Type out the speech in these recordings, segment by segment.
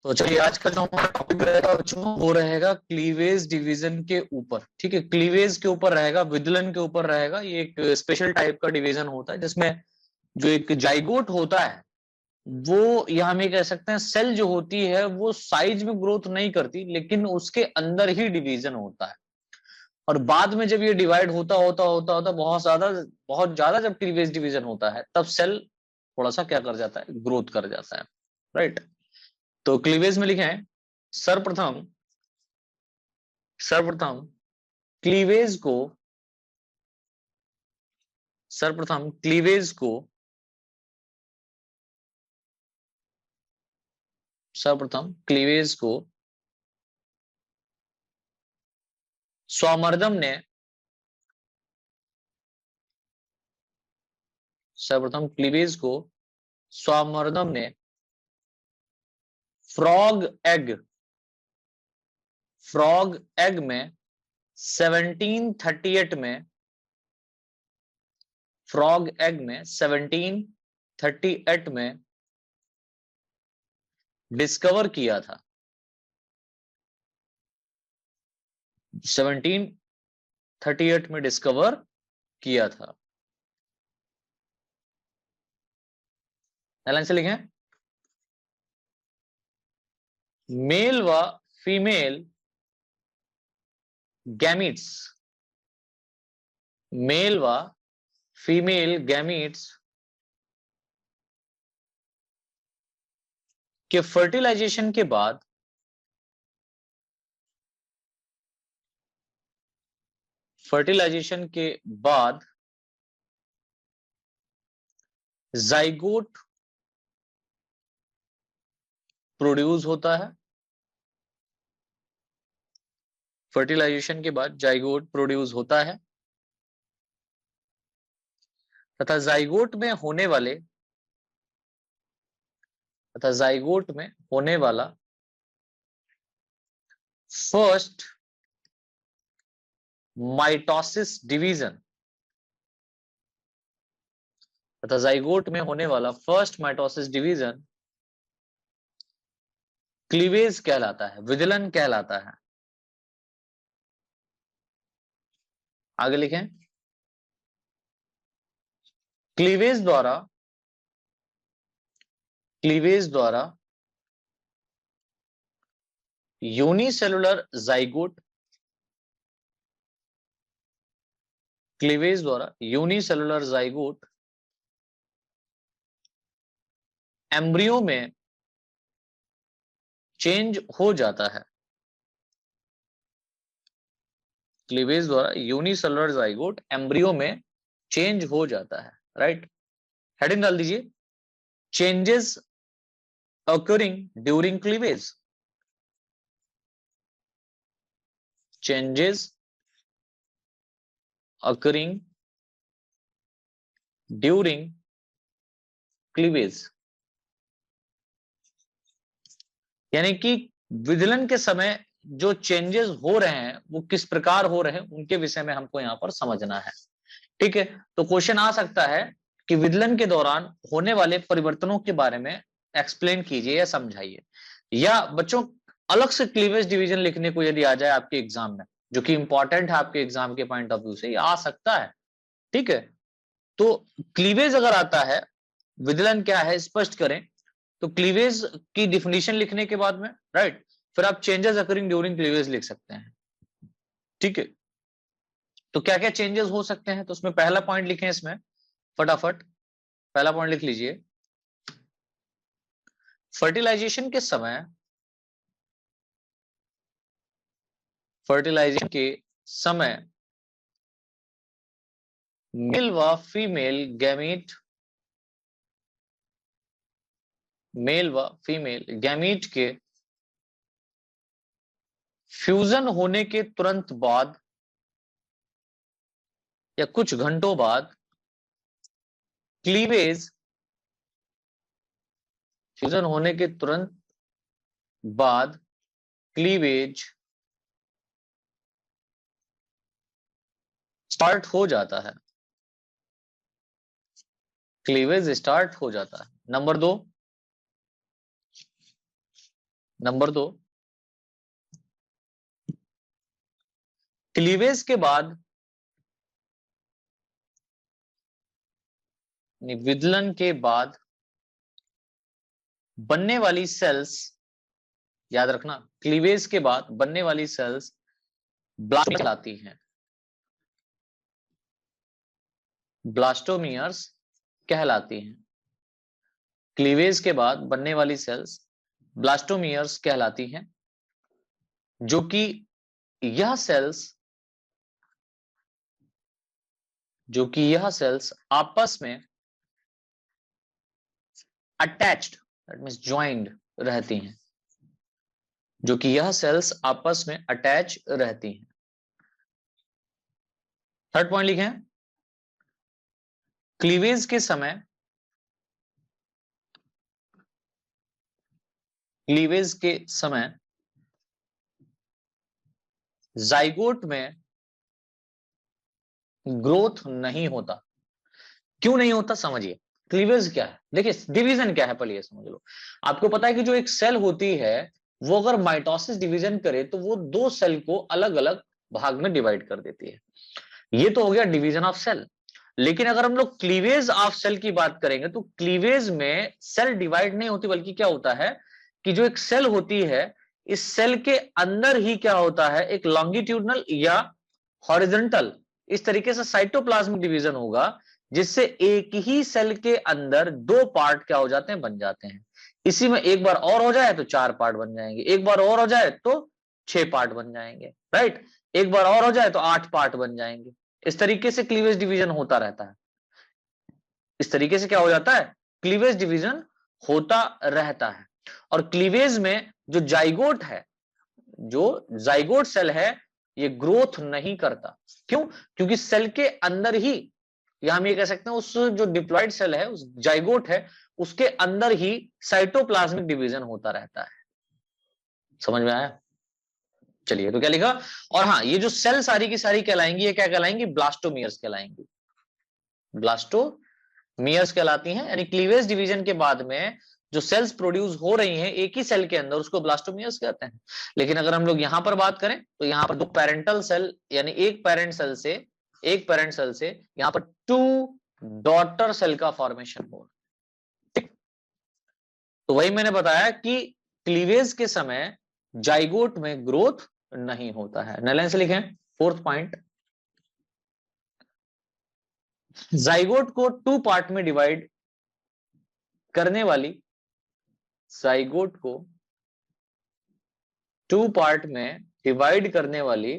तो चलिए आज का जो हमारा टॉपिक रहेगा बच्चों वो रहेगा क्लीवेज डिवीजन के ऊपर। ठीक है, क्लीवेज के ऊपर रहेगा, विदलन के ऊपर रहेगा। ये एक स्पेशल टाइप का डिवीजन होता है जिसमें जो एक जाइगोट होता है वो, या हम ये कह सकते हैं सेल जो होती है वो साइज में ग्रोथ नहीं करती, लेकिन उसके अंदर ही डिवीजन होता है। और बाद में जब ये डिवाइड होता होता होता होता बहुत ज्यादा जब क्लीवेज डिवीजन होता है तब सेल थोड़ा सा क्या कर जाता है, ग्रोथ कर जाता है। राइट। तो क्लीवेज में लिखे हैं सर्वप्रथम सर्वप्रथम क्लीवेज को सर्वप्रथम क्लीवेज को सर्वप्रथम क्लीवेज को स्वामर्दम ने सर्वप्रथम क्लीवेज को स्वामर्दम ने फ्रॉग एग में 1738 में फ्रॉग एग में 1738 में डिस्कवर किया था। 1738 में डिस्कवर किया था। लाइन से लिखें, मेल व फीमेल गैमीट्स मेल व फीमेल गैमीट्स के फर्टिलाइजेशन के बाद जाइगोट प्रोड्यूस होता है। फर्टिलाइजेशन के बाद जाइगोट प्रोड्यूस होता है तथा जाइगोट में होने वाला फर्स्ट माइटोसिस डिवीजन क्लीवेज कहलाता है, विदलन कहलाता है। आगे लिखें, क्लीवेज द्वारा यूनिसेलुलर जाइगोट एम्ब्रियो में चेंज हो जाता है। क्लीवेज द्वारा यूनिसेलुलर जाइगोट एम्ब्रियो में चेंज हो जाता है। राइट। हेडिंग डाल दीजिए, changes occurring during cleavage। changes occurring during cleavage, यानी कि विदलन के समय जो चेंजेस हो रहे हैं वो किस प्रकार हो रहे हैं उनके विषय में हमको यहां पर समझना है। ठीक है, तो क्वेश्चन आ सकता है कि विदलन के दौरान होने वाले परिवर्तनों के बारे में एक्सप्लेन कीजिए या समझाइए। या बच्चों अलग से क्लीवेज डिवीजन लिखने को यदि आ जाए आपके एग्जाम में, जो कि इंपॉर्टेंट है आपके एग्जाम के पॉइंट ऑफ व्यू से, ये आ सकता है। ठीक है, तो क्लीवेज अगर आता है, विदलन क्या है स्पष्ट करें, तो क्लीवेज की डिफिनीशन लिखने के बाद में राइट फिर आप चेंजेस अकरिंग ड्यूरिंग क्लीवेज लिख सकते हैं। ठीक है, तो क्या क्या चेंजेस हो सकते हैं, तो उसमें पहला पॉइंट लिखें, इसमें फटाफट पहला पॉइंट लिख लीजिए, फर्टिलाइजेशन के समय मेल व फीमेल गैमीट के फ्यूजन होने के तुरंत बाद या कुछ घंटों बाद क्लीवेज फ्यूजन होने के तुरंत बाद क्लीवेज स्टार्ट हो जाता है। क्लीवेज स्टार्ट हो जाता है। नंबर 2, नंबर 2, क्लीवेज के बाद विदलन के बाद बनने वाली सेल्स, याद रखना, क्लीवेज के बाद बनने वाली सेल्स ब्लास्ट कहलाती हैं, ब्लास्टोमियर्स कहलाती हैं। क्लीवेज के बाद बनने वाली सेल्स ब्लास्टोमियर्स कहलाती हैं, जो कि यह सेल्स आपस में अटैच्ड, दैट मींस ज्वाइंड रहती हैं, जो कि यह सेल्स आपस में अटैच रहती हैं। थर्ड पॉइंट लिखें, क्लीवेज के समय जाइगोट में ग्रोथ नहीं होता। क्यों नहीं होता समझिए। क्लीवेज क्या है, देखिए डिवीजन क्या है पहले ये समझ लो। आपको पता है कि जो एक सेल होती है वो अगर माइटोसिस डिवीजन करे तो वो दो सेल को अलग अलग भाग में डिवाइड कर देती है। ये तो हो गया डिवीजन ऑफ सेल। लेकिन अगर हम लोग क्लीवेज ऑफ सेल की बात करेंगे तो क्लीवेज में सेल डिवाइड नहीं होती, बल्कि क्या होता है कि जो एक सेल होती है, इस सेल के अंदर ही क्या होता है, एक लॉन्गिट्यूडनल या हॉरिजॉन्टल इस तरीके से साइटोप्लाज्मिक डिवीजन होगा, जिससे एक ही सेल के अंदर दो पार्ट क्या हो जाते हैं, बन जाते हैं। इसी में एक बार और हो जाए तो 4 पार्ट बन जाएंगे, एक बार और हो जाए तो 6 पार्ट बन जाएंगे, राइट। एक बार और हो जाए तो 8 पार्ट बन जाएंगे। इस तरीके से क्लीवेज डिवीजन होता रहता है। इस तरीके से क्या हो जाता है, क्लीवेज डिवीजन होता रहता है। और क्लीवेज में जो जाइगोट है, जो जाइगोट सेल है, ये ग्रोथ नहीं करता। क्यों? क्योंकि सेल के अंदर ही, या हम ये कह सकते हैं उस जो डिप्लॉइड सेल है, उस जाइगोट है, उसके अंदर ही साइटोप्लाज्मिक डिवीजन होता रहता है। समझ में आया? चलिए, तो क्या लिखा, और हाँ, ये जो सेल सारी की सारी कहलाएंगी, ये क्या कहलाएंगी, ब्लास्टोमियर्स कहलाएंगी। ब्लास्टोमियर्स कहलाती हैं, यानी क्लीवेज डिवीजन के बाद में जो सेल्स प्रोड्यूस हो रही हैं एक ही सेल के अंदर, उसको ब्लास्टोमियर्स कहते हैं। लेकिन अगर हम लोग यहां पर बात करें तो यहां पर दो पेरेंटल सेल, यानी एक पेरेंट सेल से यहां पर 2 डॉटर सेल का फॉर्मेशन हो। ठीक, तो वही मैंने बताया कि क्लीवेज के समय जाइगोट में ग्रोथ नहीं होता है। नलन से लिखें फोर्थ पॉइंट, जाइगोट को 2 पार्ट में डिवाइड करने वाली, जाइगोट को 2 पार्ट में डिवाइड करने वाली,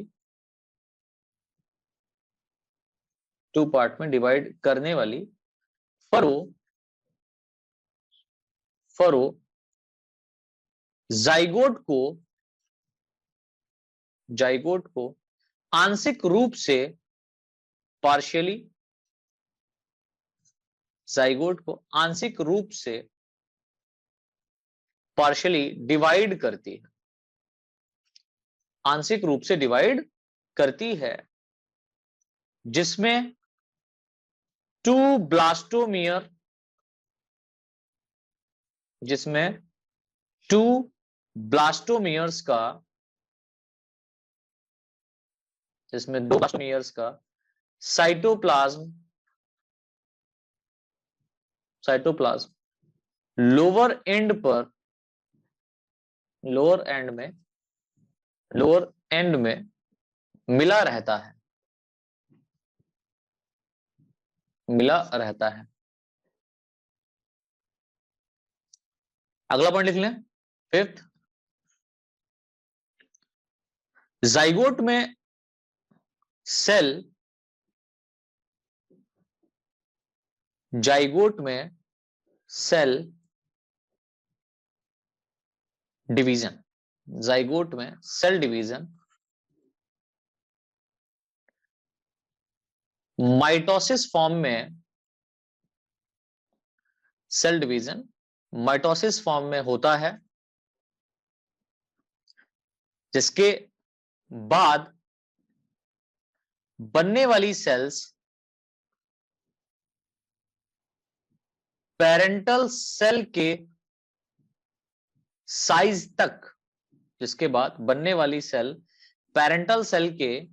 2 पार्ट में डिवाइड करने वाली फरो जाइगोट को आंशिक रूप से पार्शियली, जाइगोट को आंशिक रूप से पार्शियली डिवाइड करती है, आंशिक रूप से डिवाइड करती है, जिसमें 2 ब्लास्टोमियर, जिसमें 2 ब्लास्टोमियर्स का, जिसमें 2 ब्लास्टोमियर्स का साइटोप्लाज्म लोअर एंड पर, लोअर एंड में मिला रहता है, मिला रहता है। अगला पॉइंट लिख लें, फिफ्थ, जाइगोट में सेल, जाइगोट में सेल डिवीजन, जाइगोट में सेल डिवीजन माइटोसिस फॉर्म में, सेल डिवीजन माइटोसिस फॉर्म में होता है, जिसके बाद बनने वाली सेल्स पेरेंटल सेल के साइज तक, जिसके बाद बनने वाली सेल पेरेंटल सेल के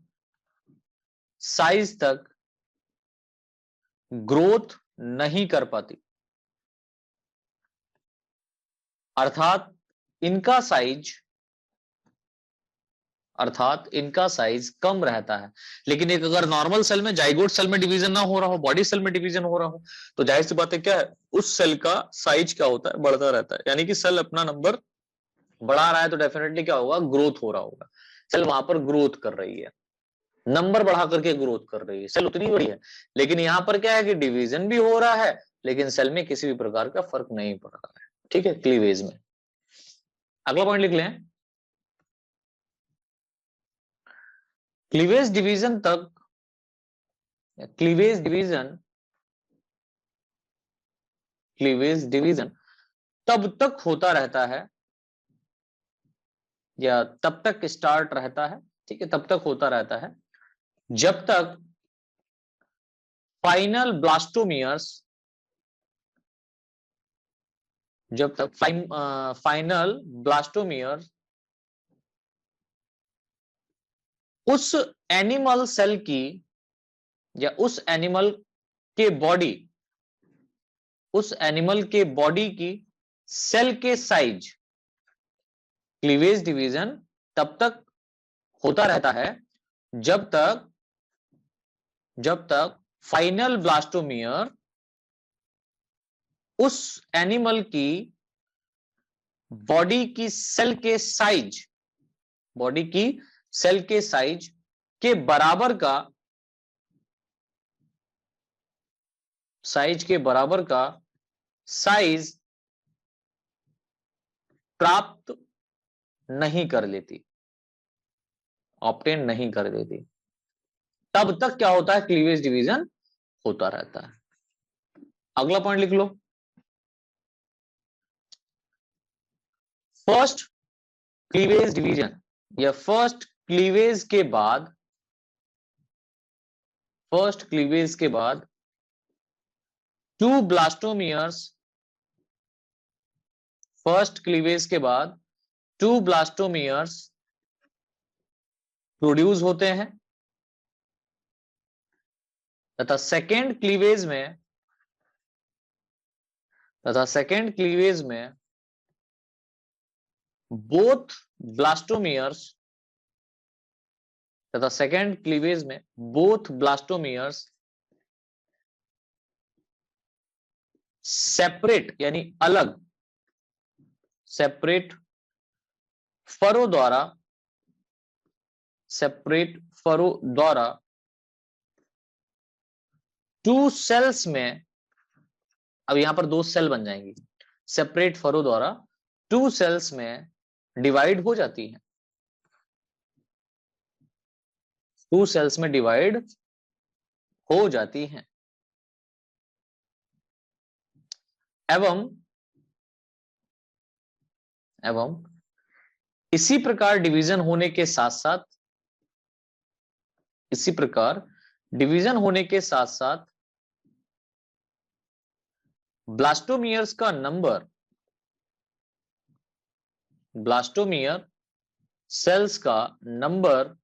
साइज तक ग्रोथ नहीं कर पाती, अर्थात इनका साइज कम रहता है। लेकिन एक अगर नॉर्मल सेल में, जाइगोट सेल में डिवीजन ना हो रहा हो, बॉडी सेल में डिवीजन हो रहा हो, तो जाहिर सी बात है क्या है, उस सेल का साइज क्या होता है, बढ़ता रहता है। यानी कि सेल अपना नंबर बढ़ा रहा है तो डेफिनेटली क्या होगा, ग्रोथ हो रहा होगा। सेल वहां पर ग्रोथ कर रही है, नंबर बढ़ा करके ग्रोथ कर रही है, सेल उतनी बड़ी है। लेकिन यहां पर क्या है कि डिवीजन भी हो रहा है, लेकिन सेल में किसी भी प्रकार का फर्क नहीं पड़ रहा है। ठीक है, क्लीवेज में। अगला पॉइंट लिख लें, क्लीवेज डिवीजन तक, क्लीवेज डिवीजन तब तक होता रहता है, या तब तक स्टार्ट रहता है, ठीक है, तब तक होता रहता है जब तक फाइनल ब्लास्टोमियर्स, जब तक फाइनल ब्लास्टोमियर्स उस एनिमल सेल की, या उस एनिमल के बॉडी, उस एनिमल के बॉडी की सेल के साइज, क्लीवेज डिवीजन तब तक होता रहता है जब तक फाइनल ब्लास्टोमियर उस एनिमल की बॉडी की सेल के साइज, बॉडी की सेल के साइज के बराबर का, साइज प्राप्त नहीं कर लेती, ऑब्टेन नहीं कर लेती, तब तक क्या होता है, क्लीवेज डिवीजन होता रहता है। अगला पॉइंट लिख लो, फर्स्ट क्लीवेज डिवीजन, या फर्स्ट क्लीवेज के बाद, टू ब्लास्टोमियर्स, फर्स्ट क्लीवेज के बाद टू ब्लास्टोमियर्स प्रोड्यूस होते हैं, तथा सेकेंड क्लीवेज में बोथ ब्लास्टोमियर्स, तथा सेकेंड क्लीवेज में बोथ ब्लास्टोमियर्स सेपरेट, यानी अलग, सेपरेट फरो द्वारा टू सेल्स में, अब यहां पर दो सेल बन जाएंगी, सेपरेट फरो द्वारा टू सेल्स में डिवाइड हो जाती है, टू सेल्स में डिवाइड हो जाती हैं, एवं इसी प्रकार डिवीजन होने के साथ ब्लास्टोमियर्स का नंबर, ब्लास्टोमियर सेल्स का नंबर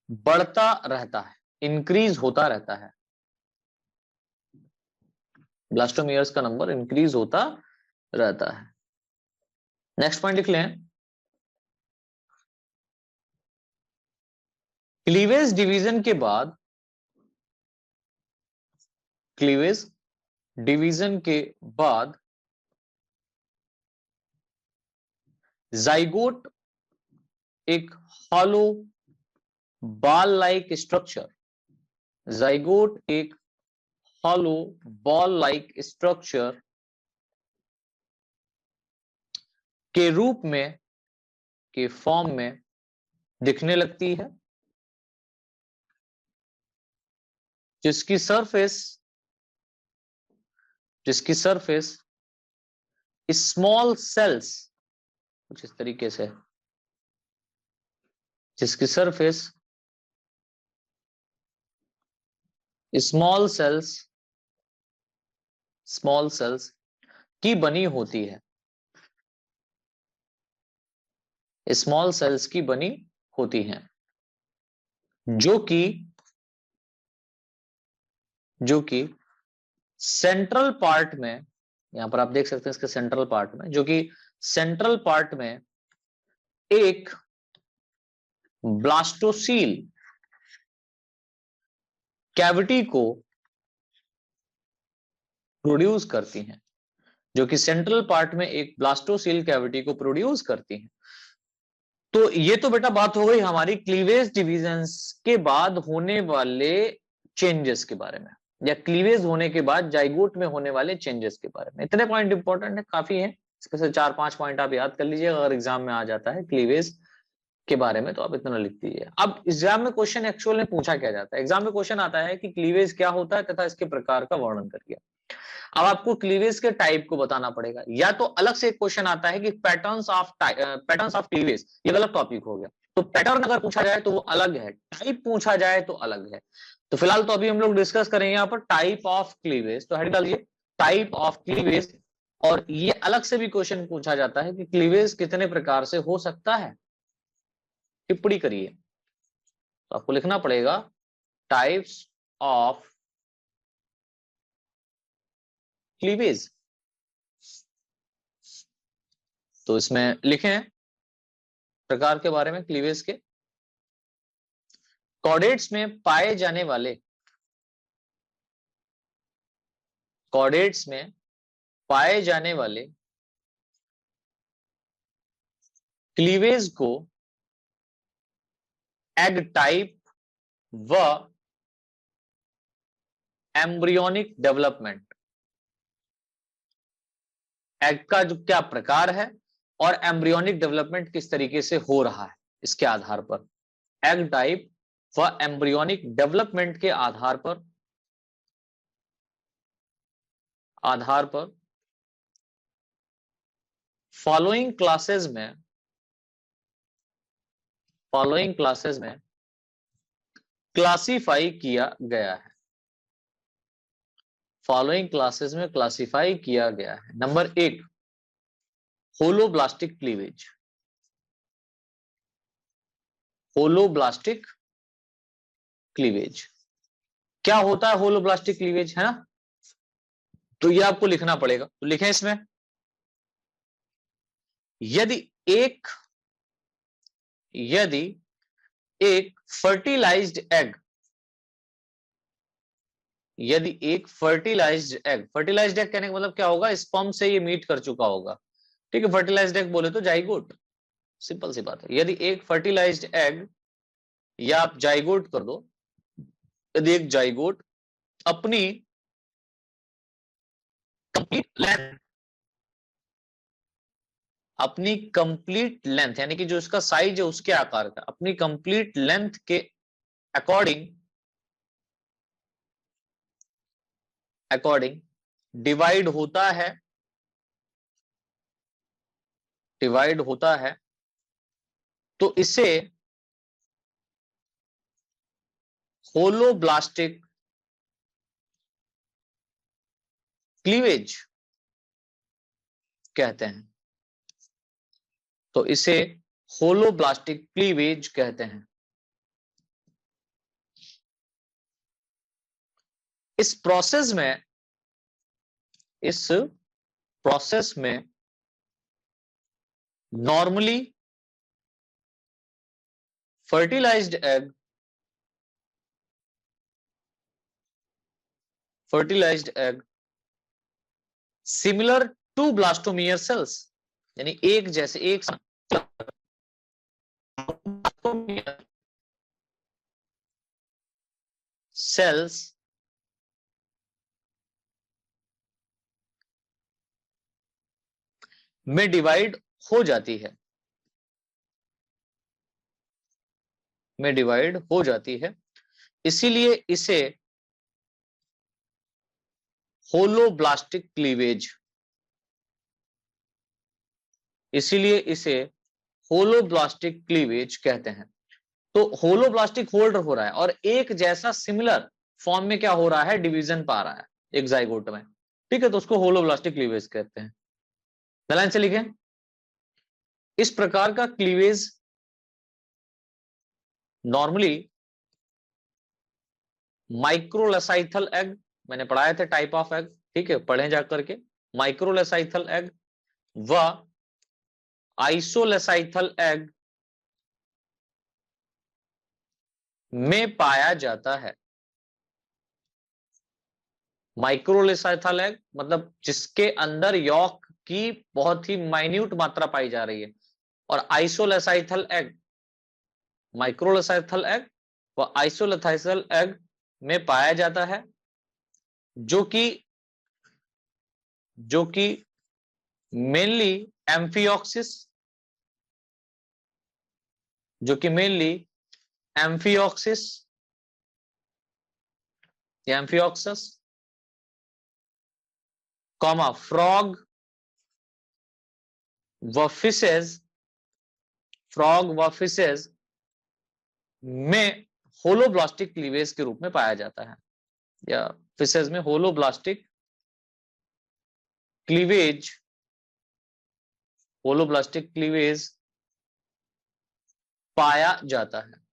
बढ़ता रहता है, इंक्रीज होता रहता है, ब्लास्टोमियर्स का नंबर इंक्रीज होता रहता है। नेक्स्ट पॉइंट लिख लें, क्लीवेज डिवीजन के बाद, जाइगोट एक hollow ball like structure, zygote एक हॉलो बॉल लाइक स्ट्रक्चर के रूप में, के फॉर्म में दिखने लगती है, जिसकी सरफेस स्मॉल सेल्स, कुछ इस तरीके से, जिसकी सरफेस स्मॉल सेल्स की बनी होती है, स्मॉल सेल्स की बनी होती हैं, जो कि सेंट्रल पार्ट में, यहां पर आप देख सकते हैं इसके सेंट्रल पार्ट में, जो कि सेंट्रल पार्ट में एक ब्लास्टोसील कैविटी को प्रोड्यूस करती हैं, जो कि सेंट्रल पार्ट में एक ब्लास्टोसील कैविटी को प्रोड्यूस करती हैं। तो ये तो बेटा बात हो गई हमारी क्लीवेज डिविजन्स के बाद होने वाले चेंजेस के बारे में, या क्लीवेज होने के बाद जाइगोट में होने वाले चेंजेस के बारे में। इतने पॉइंट इंपॉर्टेंट है, काफी है, इसमें से 4-5 पॉइंट आप याद कर लीजिए। अगर एग्जाम में आ जाता है क्लीवेज के बारे में तो आप इतना लिख दीजिए। अब एग्जाम में क्वेश्चन एक्चुअल में पूछा क्या जाता है, एग्जाम में क्वेश्चन आता है कि क्लीवेज क्या होता है तथा इसके प्रकार का वर्णन करिए। अब आपको क्लीवेज के टाइप को बताना पड़ेगा, या तो अलग से एक क्वेश्चन आता है कि पैटर्न्स ऑफ क्लीवेज, ये गलत टॉपिक हो गया। तो पैटर्न अगर पूछा जाए तो वो अलग है, टाइप पूछा जाए तो अलग है। तो फिलहाल तो अभी हम लोग डिस्कस करेंगे यहाँ पर टाइप ऑफ क्लीवेज। तो हेड डालिए टाइप ऑफ क्लीवेज, और ये अलग से भी क्वेश्चन पूछा जाता है कि क्लीवेज कितने प्रकार से हो सकता है, टिप्पणी करिए। तो आपको लिखना पड़ेगा टाइप्स ऑफ क्लीवेज। तो इसमें लिखें प्रकार के बारे में क्लीवेज के। कॉर्डेट्स में पाए जाने वाले, कॉर्डेट्स में पाए जाने वाले क्लीवेज को एग टाइप व एम्ब्रियोनिक डेवलपमेंट, एग का जो क्या प्रकार है और एम्ब्रियोनिक डेवलपमेंट किस तरीके से हो रहा है, इसके आधार पर, एग टाइप व एम्ब्रियोनिक डेवलपमेंट के आधार पर फॉलोइंग क्लासेस में क्लासिफाई किया गया है। फॉलोइंग क्लासेस में क्लासिफाई किया गया है। Number 1, holoblastic cleavage. Holoblastic cleavage क्या होता है? होलोब्लास्टिक क्लीवेज, है ना? तो ये आपको लिखना पड़ेगा, तो लिखें इसमें, यदि एक फर्टिलाइज्ड एग, यदि एक फर्टिलाइज्ड एग कहने का मतलब क्या होगा? स्पर्म से ये मीट कर चुका होगा, ठीक है। फर्टिलाइज्ड एग बोले तो जाइगोट, सिंपल सी बात है। यदि एक फर्टिलाइज्ड एग, या आप जाइगोट कर दो, यदि एक जाइगोट अपनी कंप्लीट लेंथ, यानी कि जो इसका साइज है उसके आकार का, अपनी कंप्लीट लेंथ के अकॉर्डिंग डिवाइड होता है, तो इसे होलोब्लास्टिक क्लीवेज कहते हैं। तो इसे होलोब्लास्टिक क्लीवेज कहते हैं। इस प्रोसेस में normally fertilised egg similar to blastomere cells, यानी एक जैसे, एक सेल्स में डिवाइड हो जाती है, इसीलिए इसे होलोब्लास्टिक क्लीवेज कहते हैं। तो होलोब्लास्टिक होल्ड हो रहा है और एक जैसा सिमिलर फॉर्म में क्या हो रहा है? डिवीजन पा रहा है एक जाइगोट में। ठीक है, तो उसको होलोब्लास्टिक क्लीवेज कहते हैं। लाइन से लिखें, इस प्रकार का क्लीवेज नॉर्मली माइक्रोलेसाइथल एग, मैंने पढ़ाए थे टाइप ऑफ एग, ठीक है, पढ़े जा करके, माइक्रोलेसाइथल एग व आइसोलेसाइथल एग में पाया जाता है। माइक्रोलेसाइथल एग मतलब जिसके अंदर यॉक की बहुत ही माइन्यूट मात्रा पाई जा रही है, और आइसोलेसाइथल एग, माइक्रोलेसाइथल एग व आइसोलेसाइथल एग में पाया जाता है, जो कि मेनली एम्फिऑक्सिस, जो कि मेनली एम्फिऑक्सिस या एम्फिऑक्सस कॉमा फ्रॉग व फिशेज, फ्रॉग व फिशेज में होलोब्लास्टिक क्लीवेज के रूप में पाया जाता है, या फिशेज में होलोब्लास्टिक क्लीवेज, होलोब्लास्टिक क्लीवेज पाया जाता है।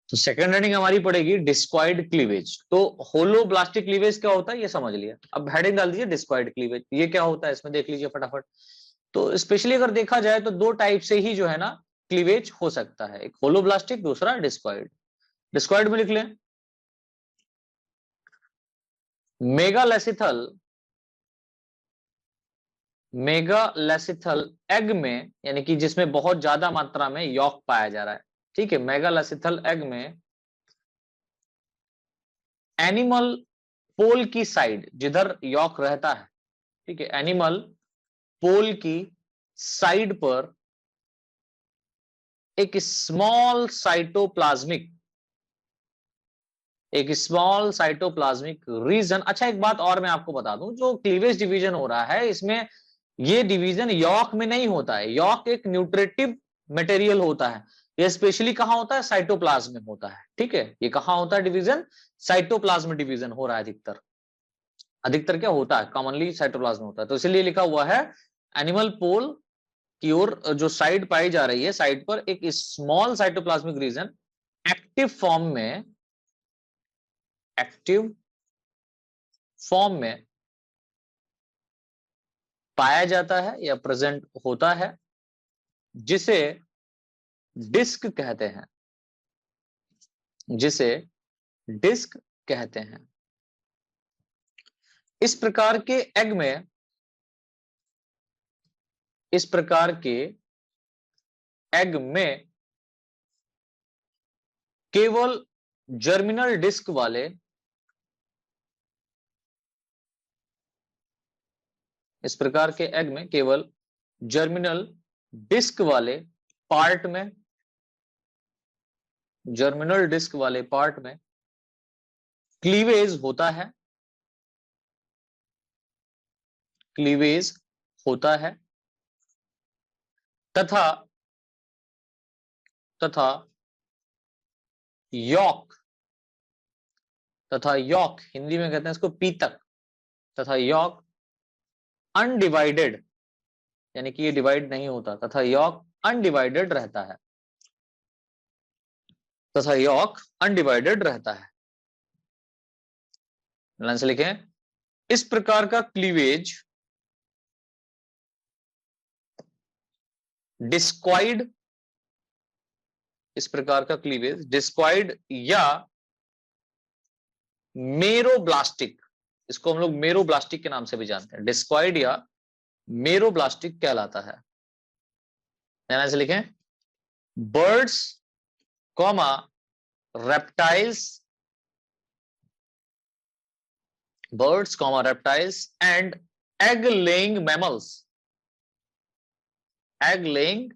तो सेकंड हेडिंग हमारी पड़ेगी डिस्क्वाइड क्लीवेज। तो होलोब्लास्टिक क्लीवेज क्या होता है ये समझ लिया, अब हेडिंग डाल दीजिए डिस्क्वाइड क्लीवेज, ये क्या होता है इसमें देख लीजिए फटाफट। तो स्पेशली अगर देखा जाए तो दो टाइप से ही जो है ना क्लीवेज हो सकता है, एक होलोब्लास्टिक, दूसरा डिस्क्वाइड। डिस्क्वाइड में लिख लें, मेगालेसिथल, मेगालेसिथल एग में, यानी कि जिसमें बहुत ज्यादा मात्रा में यॉक पाया जा रहा है, ठीक है, मेगालेसिथल एग में एनिमल पोल की साइड जिधर यॉक रहता है, ठीक है, एनिमल पोल की साइड पर एक स्मॉल साइटोप्लाज्मिक, एक स्मॉल साइटोप्लाज्मिक रीजन। अच्छा एक बात और मैं आपको बता दूं, जो क्लीवेज डिवीजन हो रहा है इसमें ये डिवीजन यॉक में नहीं होता है, यॉक एक न्यूट्रिटिव मटेरियल होता है, ये स्पेशली कहां होता है, साइटोप्लाज्म में होता है, ठीक है, ये कहां होता है डिवीजन, साइटोप्लाज्म डिवीजन हो रहा है अधिकतर, अधिकतर क्या होता है, कॉमनली साइटोप्लाज्म होता है, तो इसलिए लिखा हुआ है एनिमल पोल की ओर जो साइड पाई जा रही है, साइड पर एक small cytoplasmic region active form में, एक्टिव फॉर्म में पाया जाता है या प्रेजेंट होता है, जिसे डिस्क कहते हैं, जिसे डिस्क कहते हैं। इस प्रकार के एग में, इस प्रकार के एग में केवल जर्मिनल डिस्क वाले, इस प्रकार के एग में केवल जर्मिनल डिस्क वाले पार्ट में, जर्मिनल डिस्क वाले पार्ट में क्लीवेज होता है, क्लीवेज होता है, तथा तथा यॉक, तथा यॉक हिंदी में कहते हैं इसको पीतक, तथा यॉक अनडिवाइडेड, यानी कि ये डिवाइड नहीं होता, तथा यॉक अनडिवाइडेड रहता है, तथा यॉक अनडिवाइडेड रहता है। लाइन से लिखें, इस प्रकार का क्लीवेज डिस्क्वाइड, इस प्रकार का क्लीवेज डिस्क्वाइड या मेरोब्लास्टिक, इसको हम लोग मेरोब्लास्टिक के नाम से भी जानते हैं, डिस्क्वाइड या मेरोब्लास्टिक कहलाता है। ध्यान से लिखें, birds comma reptiles, birds comma reptiles and egg laying mammals, egg laying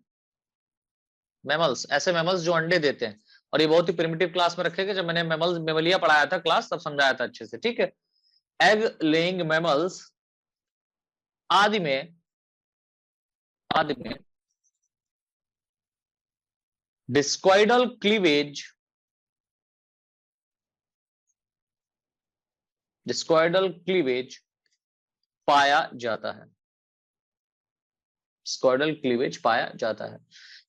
mammals, ऐसे मैमल्स जो अंडे देते हैं, और ये बहुत ही प्रिमिटिव क्लास में रखेगा, जब मैंने मैमल्स मेमलिया पढ़ाया था क्लास तब समझाया था अच्छे से, ठीक है। एग लेइंग मैमल्स आदि में, आदि में डिस्क्वाइडल क्लीवेज, डिस्क्वाइडल क्लीवेज पाया जाता है, स्क्वाडल क्लीवेज पाया जाता है।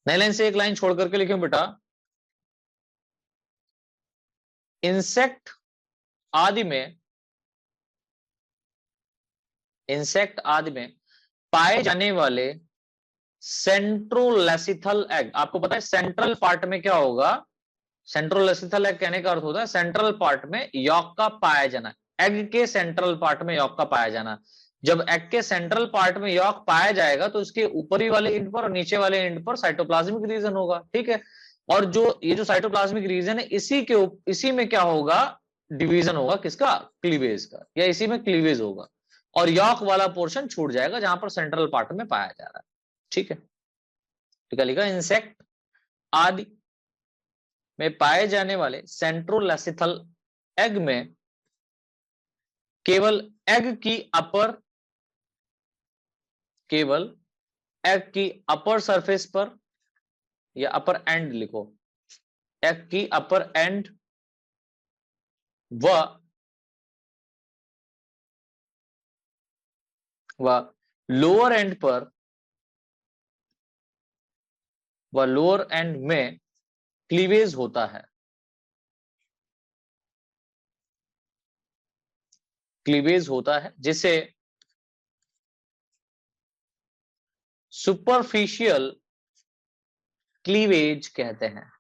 नई लाइन से एक लाइन छोड़ करके लिखें बेटा, इंसेक्ट आदि में, इंसेक्ट आदि में पाए जाने वाले सेंट्रोलेसिथल एग। आपको पता है सेंट्रल पार्ट में क्या होगा, सेंट्रोलेसिथल एग कहने का अर्थ होता है सेंट्रल पार्ट में यॉक का पाया जाना, एग के सेंट्रल पार्ट में यॉक का पाया जाना। जब एग के सेंट्रल पार्ट में यॉक पाया जाएगा तो इसके ऊपरी वाले एंड पर और नीचे वाले एंड पर साइटोप्लाज्मिक रीजन होगा, ठीक है। और जो ये जो साइटोप्लाज्मिक रीजन है, इसी में क्या होगा, डिवीजन होगा किसका, क्लीवेज का, या इसी में क्लीवेज होगा और यॉक वाला पोर्शन छूट जाएगा जहां पर सेंट्रल पार्ट में पाया जा रहा है, ठीक है। ठीक है, लिखा इंसेक्ट आदि में पाए जाने वाले सेंट्रोलेसिथल एग में केवल एग की अपर सरफेस पर, या अपर एंड लिखो, एग की अपर एंड व लोअर एंड पर, व लोअर एंड में क्लीवेज होता है, क्लीवेज होता है, जिसे सुपरफिशियल क्लीवेज कहते हैं,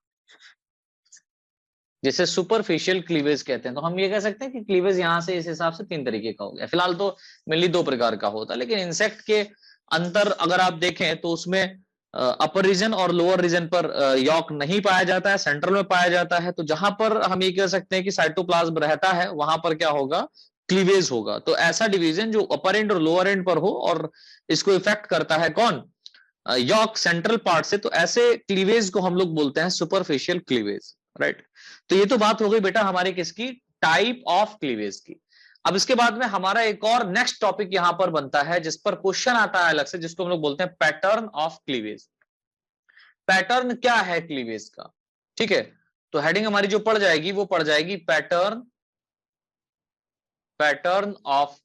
जिसे सुपरफिशियल क्लीवेज कहते हैं। तो हम ये कह सकते हैं कि क्लीवेज यहां से इस हिसाब से 3 तरीके का हो गया। फिलहाल तो मेनली 2 प्रकार का होता है, लेकिन इंसेक्ट के अंतर अगर आप देखें तो उसमें अपर रीजन और लोअर रीजन पर यॉक नहीं पाया जाता है, सेंट्रल में पाया जाता है। तो जहां पर हम ये कह सकते हैं कि साइटोप्लाज्म रहता है वहां पर क्या होगा, क्लीवेज होगा। तो ऐसा डिवीजन जो अपर एंड और लोअर एंड पर हो और इसको इफेक्ट करता है कौन, यॉक सेंट्रल पार्ट से, तो ऐसे क्लीवेज को हम लोग बोलते हैं सुपरफिशियल क्लीवेज, राइट। तो ये तो बात हो गई बेटा हमारे किसकी, टाइप ऑफ क्लीवेज की। अब इसके बाद में हमारा एक और नेक्स्ट टॉपिक यहां पर बनता है जिस पर क्वेश्चन आता है अलग से, जिसको हम लोग बोलते हैं पैटर्न ऑफ क्लीवेज। पैटर्न क्या है क्लीवेज का, ठीक है। तो हेडिंग हमारी जो पड़ जाएगी वो पड़ जाएगी पैटर्न ऑफ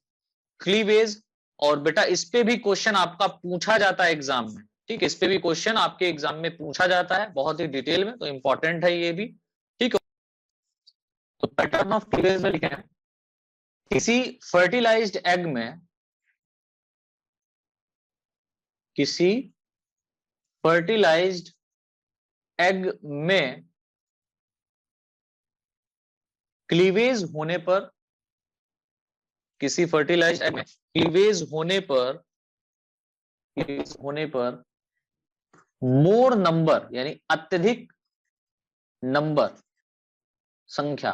क्लीवेज। और बेटा इस पे भी क्वेश्चन आपका पूछा जाता है एग्जाम में, ठीक है। इस पे भी क्वेश्चन आपके एग्जाम में पूछा जाता है बहुत ही डिटेल में, तो इंपॉर्टेंट है ये भी, ठीक है। तो पैटर्न ऑफ क्लीवेज में लिखे हैं, किसी फर्टिलाइज्ड एग में, किसी फर्टिलाइज्ड एग में क्लीवेज होने पर, किसी फर्टिलाइज्ड एग में क्लीवेज होने पर मोर नंबर, यानी अत्यधिक नंबर, संख्या,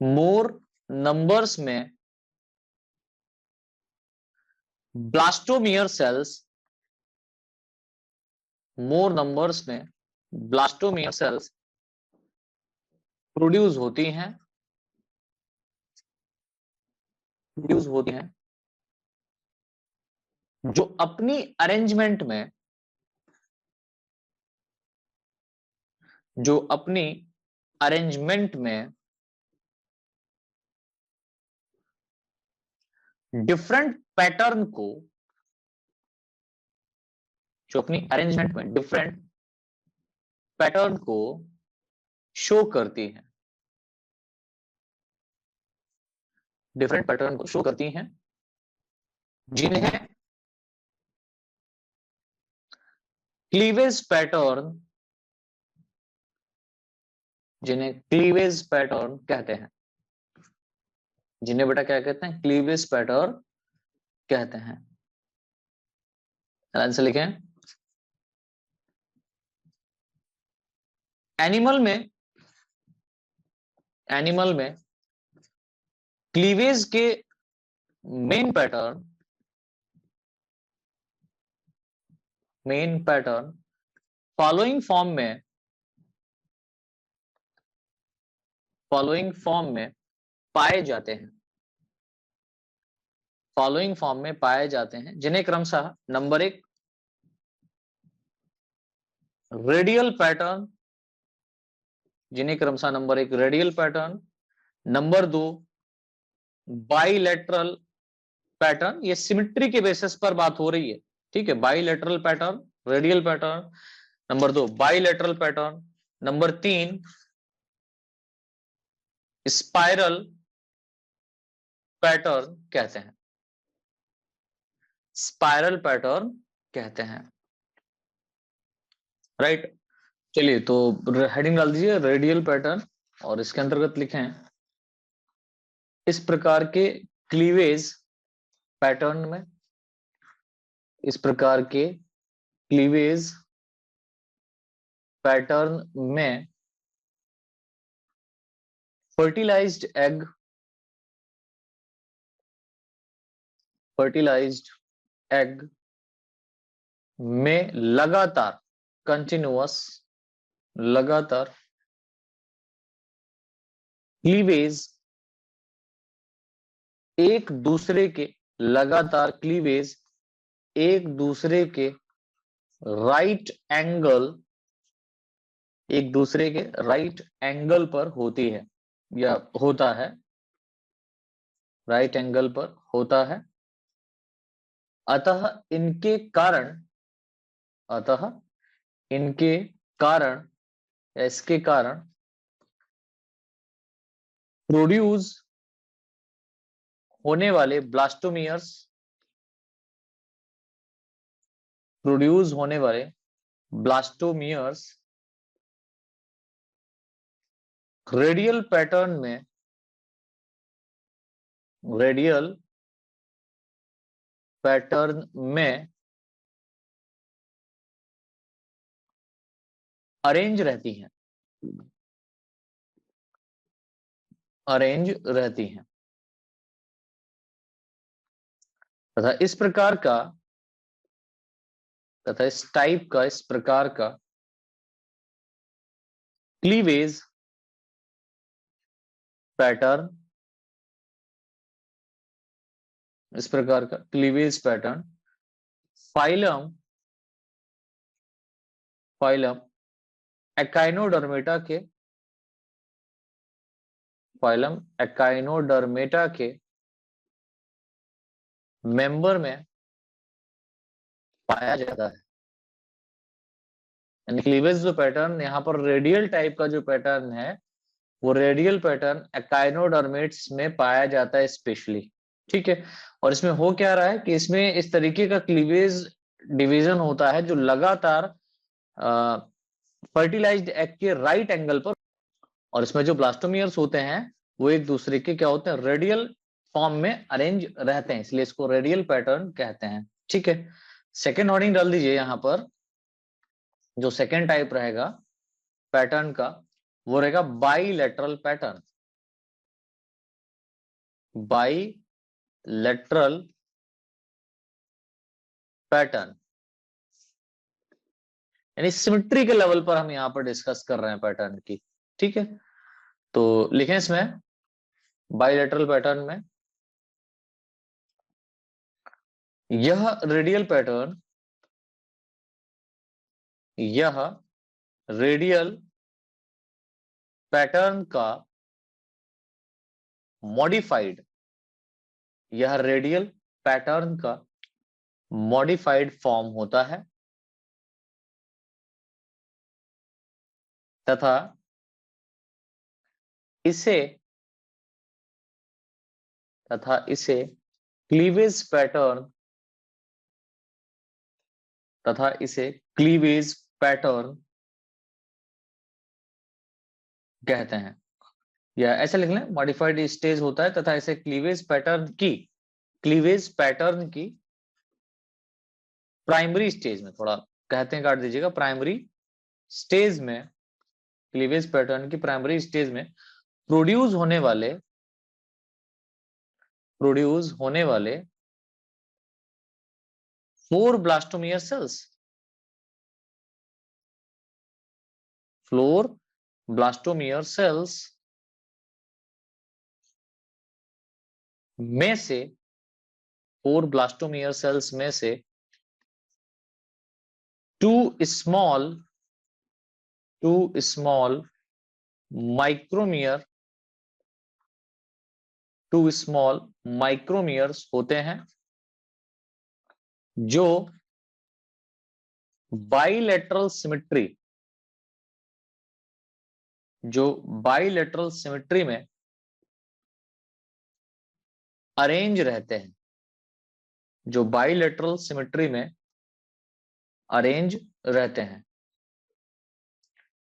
मोर नंबर्स में ब्लास्टोमियर सेल्स, मोर नंबर्स में ब्लास्टोमियर सेल्स प्रोड्यूस होती हैं, जो अपनी अरेंजमेंट में, जो अपनी अरेंजमेंट में डिफरेंट पैटर्न को, जो अपनी अरेंजमेंट में डिफरेंट पैटर्न को शो करती हैं, डिफरेंट पैटर्न को शो करती हैं, जिन्हें क्लीवेज पैटर्न, जिन्हें क्लीवेज पैटर्न कहते हैं, जिन्हें बेटा क्या कहते हैं, क्लीवेज पैटर्न कहते हैं। आंसर लिखें, एनिमल में क्लीवेज के मेन पैटर्न फॉलोइंग फॉर्म में पाए जाते हैं, फॉलोइंग फॉर्म में पाए जाते हैं, जिन्हें क्रमशः नंबर 1 रेडियल पैटर्न, जिन्हें क्रमशः number 1 radial pattern, number 2 bilateral pattern, ये सिमेट्री के बेसिस पर बात हो रही है, ठीक है। Bilateral pattern, radial pattern. Number 2 bilateral pattern. Number 3 spiral pattern कहते हैं, स्पाइरल पैटर्न कहते हैं, राइट। चलिए तो हेडिंग डाल दीजिए रेडियल पैटर्न और इसके अंतर्गत लिखें इस प्रकार के क्लीवेज पैटर्न में, इस प्रकार के क्लीवेज पैटर्न में फर्टिलाइज्ड एग, फर्टिलाइज्ड एग में लगातार कंटिन्यूअस, लगातार क्लीवेज, एक दूसरे के लगातार क्लीवेज एक दूसरे के राइट एंगल, एक दूसरे के राइट एंगल पर होती है या होता है, राइट एंगल पर होता है। अतः इनके कारण, अतः इनके कारण या इसके कारण प्रोड्यूस होने वाले ब्लास्टोमियर्स, प्रोड्यूस होने वाले ब्लास्टोमियर्स रेडियल पैटर्न में, रेडियल पैटर्न में अरेंज रहती हैं, अरेंज रहती हैं तथा इस प्रकार का, तथा इस टाइप का, इस प्रकार का क्लीवेज पैटर्न, इस प्रकार का cleavage pattern phylum, phylum echinodermata के, फाइलम एकाइनोडर्मेटा के मेंबर में पाया जाता है। यानी क्लीवेज जो पैटर्न यहाँ पर रेडियल टाइप का जो पैटर्न है वो रेडियल पैटर्न एकाइनोडर्मेट्स में पाया जाता है स्पेशली, ठीक है। और इसमें हो क्या रहा है कि इसमें इस तरीके का क्लीवेज डिवीजन होता है जो लगातार फर्टिलाइज्ड एग के राइट एंगल पर, और इसमें जो ब्लास्टोमियर्स होते हैं वो एक दूसरे के क्या होते हैं, रेडियल फॉर्म में अरेंज रहते हैं, इसलिए इसको रेडियल पैटर्न कहते हैं, ठीक है। सेकेंड हेडिंग डाल दीजिए यहाँ पर, जो सेकेंड टाइप रहेगा पैटर्न का वो रहेगा बाइलेटरल पैटर्न, बाइलेटरल पैटर्न। यानी सिमेट्री के लेवल पर हम यहाँ पर डिस्कस कर रहे हैं पैटर्न की, ठीक है। तो लिखें इसमें बाइलेटरल पैटर्न में यह रेडियल पैटर्न, यह रेडियल पैटर्न का मॉडिफाइड, यह रेडियल पैटर्न का मॉडिफाइड फॉर्म होता है तथा इसे, तथा इसे क्लीवेज पैटर्न, तथा इसे क्लीवेज पैटर्न कहते हैं। या ऐसे लिख लें मॉडिफाइड स्टेज होता है तथा इसे क्लीवेज पैटर्न की, क्लीवेज पैटर्न की प्राइमरी स्टेज में, थोड़ा कहते हैं काट दीजिएगा, प्राइमरी स्टेज में, क्लीवेज पैटर्न की प्राइमरी स्टेज में प्रोड्यूस होने वाले, प्रोड्यूस होने वाले 4 ब्लास्टोमियर सेल्स, 4 ब्लास्टोमियर सेल्स में से, 4 ब्लास्टोमियर सेल्स में से 2 स्मॉल माइक्रोमियर टू स्मॉल माइक्रोमियर्स होते हैं जो बाइलेटरल सिमेट्री में अरेंज रहते हैं, जो बाइलेटरल सिमेट्री में अरेंज रहते हैं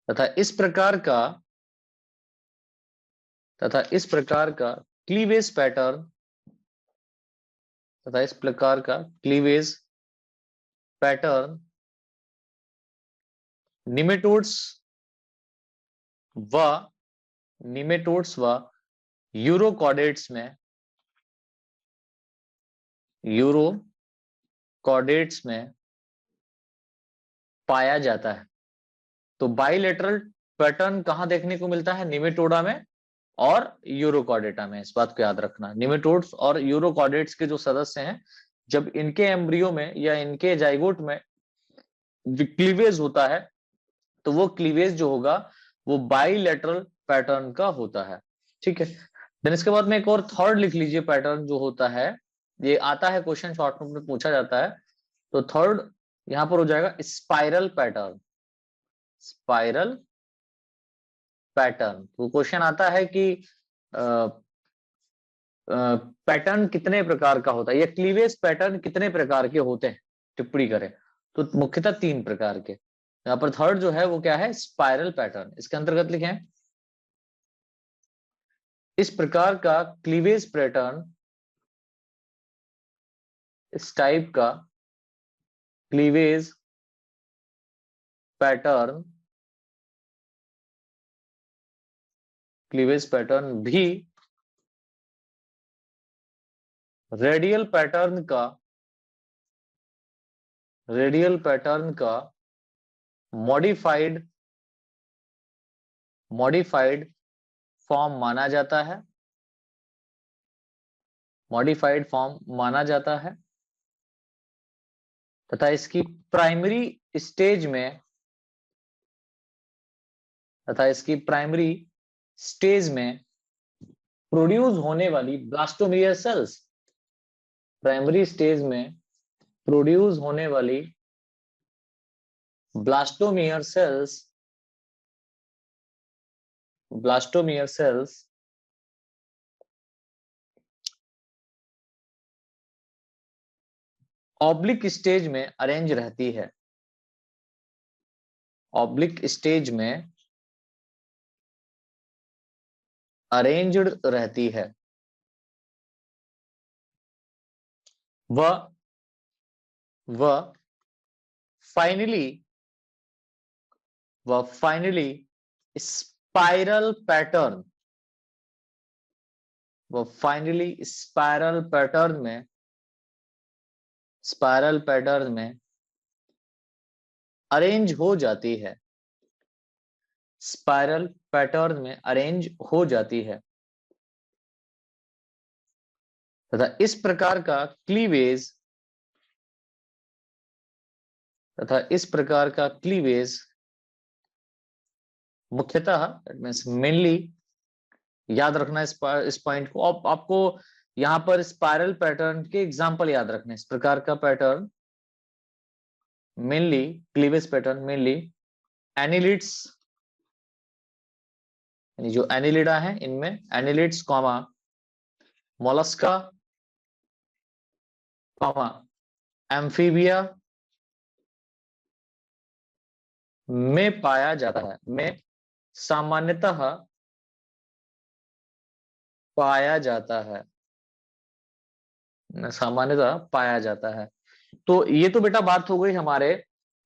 तथा इस प्रकार का क्लीवेज पैटर्न निमेटोड्स व यूरोकॉर्डेट्स में पाया जाता है। तो बाइलेटरल पैटर्न कहां देखने को मिलता है? निमेटोडा में और यूरोकॉर्डेटा में। इस बात को याद रखना, निमेटोड्स और यूरोकॉर्डेट्स के जो सदस्य हैं, जब इनके एम्ब्रियो में या इनके जाइगोट में क्लीवेज होता है तो वो क्लीवेज जो होगा वो बाइलेटरल पैटर्न का होता है। ठीक है, देन इसके बाद में एक और थर्ड लिख लीजिए पैटर्न जो होता है, ये आता है क्वेश्चन शॉर्ट नोट में पूछा जाता है। तो थर्ड यहां पर हो जाएगा स्पाइरल पैटर्न। तो क्वेश्चन आता है कि पैटर्न कितने प्रकार का होता है या क्लीवेज पैटर्न कितने प्रकार के होते हैं, टिप्पणी करें। तो मुख्यतः 3 प्रकार के। यहाँ पर थर्ड जो है वो क्या है? Spiral pattern. इसके अंतर्गत लिखें, इस प्रकार का क्लीवेज पैटर्न, इस टाइप का क्लीवेज पैटर्न भी रेडियल पैटर्न का मॉडिफाइड फॉर्म माना जाता है तथा इसकी प्राइमरी स्टेज में प्रोड्यूस होने वाली ब्लास्टोमियर सेल्स, प्राइमरी स्टेज में प्रोड्यूस होने वाली ब्लास्टोमियर सेल्स ऑब्लिक स्टेज में अरेंज रहती है, ऑब्लिक स्टेज में अरेंज्ड रहती है। वह फाइनली स्पाइरल पैटर्न में अरेंज हो जाती है, स्पाइरल पैटर्न में अरेंज हो जाती है तथा इस प्रकार का क्लीवेज मुख्यतः मेनली, याद रखना इस पॉइंट को। आपको यहां पर स्पाइरल पैटर्न के एग्जांपल याद रखने। इस प्रकार का pattern mainly, cleavage pattern mainly annelids, यानी जो एनिलिडा है इनमें, annelids comma Mollusca comma amphibia में पाया जाता है, में सामान्यतः पाया जाता है। तो ये तो बेटा बात हो गई हमारे